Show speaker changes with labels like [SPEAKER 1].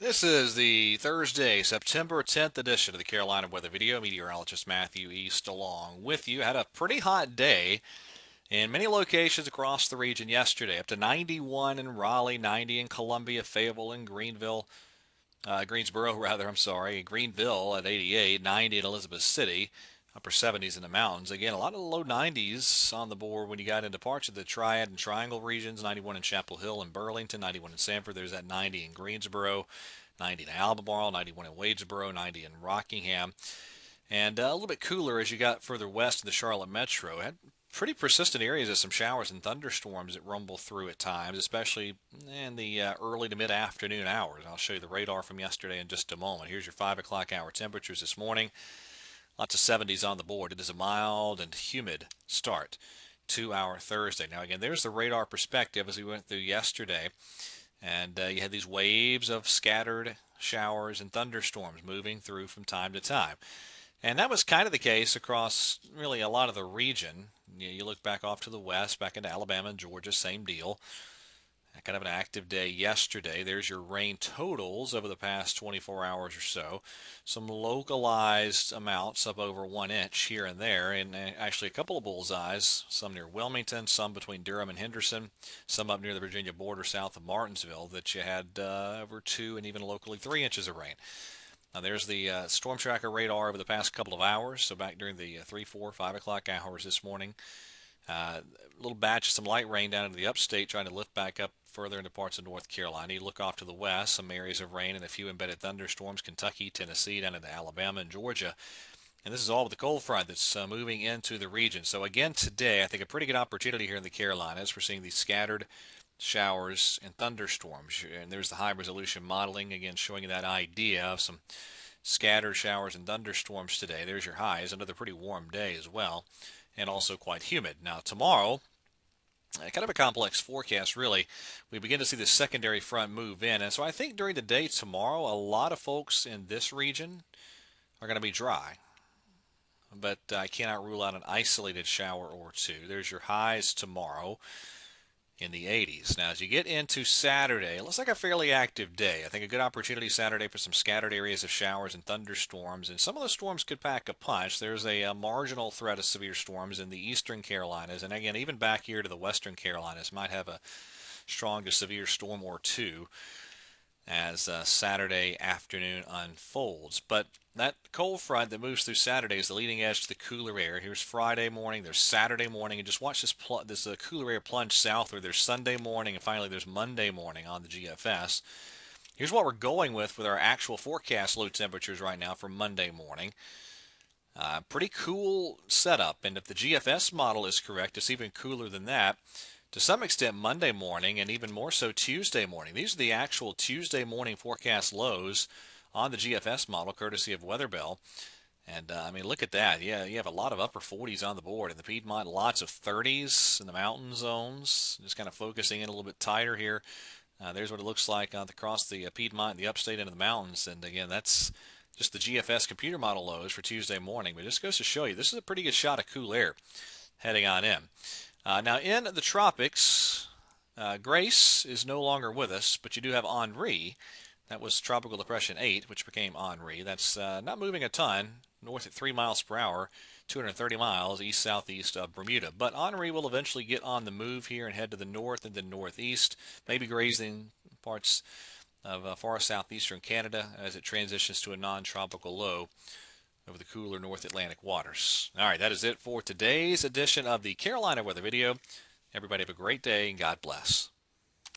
[SPEAKER 1] This is the Thursday, September 10th edition of the Carolina Weather Video. Meteorologist Matthew East along with you. Had a pretty hot day in many locations across the region yesterday. Up to 91 in Raleigh, 90 in Columbia, Fayetteville, and Greensboro rather, I'm sorry. Greenville at 88, 90 in Elizabeth City, upper 70s in the mountains. Again, a lot of low 90s on the board when you got into parts of the Triad and Triangle regions. 91 in Chapel Hill and Burlington, 91 in Sanford. There's that 90 in Greensboro, 90 in Albemarle, 91 in Wadesboro, 90 in Rockingham. And a little bit cooler as you got further west of the Charlotte metro. Had pretty persistent areas of some showers and thunderstorms that rumble through at times, especially in the early to mid-afternoon hours. I'll show you the radar from yesterday in just a moment. Here's your 5 o'clock hour temperatures this morning. Lots of 70s on the board. It is a mild and humid start to our Thursday. Now, again, there's the radar perspective as we went through yesterday. And you had these waves of scattered showers and thunderstorms moving through from time to time. And that was kind of the case across really a lot of the region. You look back off to the west, back into Alabama and Georgia, same deal. Kind of an active day yesterday. There's your rain totals over the past 24 hours or so. Some localized amounts up over 1 inch here and there, and actually a couple of bullseyes, some near Wilmington, some between Durham and Henderson, some up near the Virginia border south of Martinsville that you had over 2 and even locally 3 inches of rain. Now there's the storm tracker radar over the past couple of hours, so back during the 3, 4, 5 o'clock hours this morning. A little batch of some light rain down into the upstate trying to lift back up further into parts of North Carolina. You look off to the west, some areas of rain and a few embedded thunderstorms, Kentucky, Tennessee, down into Alabama and Georgia. And this is all with the cold front that's moving into the region. So again today, I think a pretty good opportunity here in the Carolinas. We're seeing these scattered showers and thunderstorms. And there's the high resolution modeling, again showing you that idea of some scattered showers and thunderstorms today. There's your highs, another pretty warm day as well, and also quite humid. Now tomorrow, kind of a complex forecast, really. We begin to see the secondary front move in. And so I think during the day tomorrow, a lot of folks in this region are going to be dry. But I cannot rule out an isolated shower or two. There's your highs tomorrow in the 80s. Now, as you get into Saturday, it looks like a fairly active day. I think a good opportunity Saturday for some scattered areas of showers and thunderstorms, and some of the storms could pack a punch. There's a marginal threat of severe storms in the eastern Carolinas, and again, even back here to the western Carolinas might have a strong to severe storm or two as Saturday afternoon unfolds. But that cold front that moves through Saturday is the leading edge to the cooler air. Here's Friday morning, there's Saturday morning, and just watch this cooler air plunge southward. There's Sunday morning, and finally there's Monday morning on the GFS. Here's what we're going with our actual forecast low temperatures right now for Monday morning. Pretty cool setup, and if the GFS model is correct, it's even cooler than that. To some extent Monday morning, and even more so Tuesday morning. These are the actual Tuesday morning forecast lows on the GFS model, courtesy of WeatherBell. And I mean, look at that. Yeah, you have a lot of upper 40s on the board. In the Piedmont, lots of 30s in the mountain zones. Just kind of focusing in a little bit tighter here. There's what it looks like across the Piedmont and the upstate into the mountains. And again, that's just the GFS computer model lows for Tuesday morning. But it just goes to show you, this is a pretty good shot of cool air heading on in. Now, in the tropics, Grace is no longer with us, but you do have Henri. That was Tropical Depression 8, which became Henri. That's not moving a ton, north at 3 miles per hour, 230 miles east-southeast of Bermuda. But Henri will eventually get on the move here and head to the north and then northeast, maybe grazing parts of far southeastern Canada as it transitions to a non-tropical low over the cooler North Atlantic waters. All right, that is it for today's edition of the Carolina Weather Video. Everybody have a great day and God bless.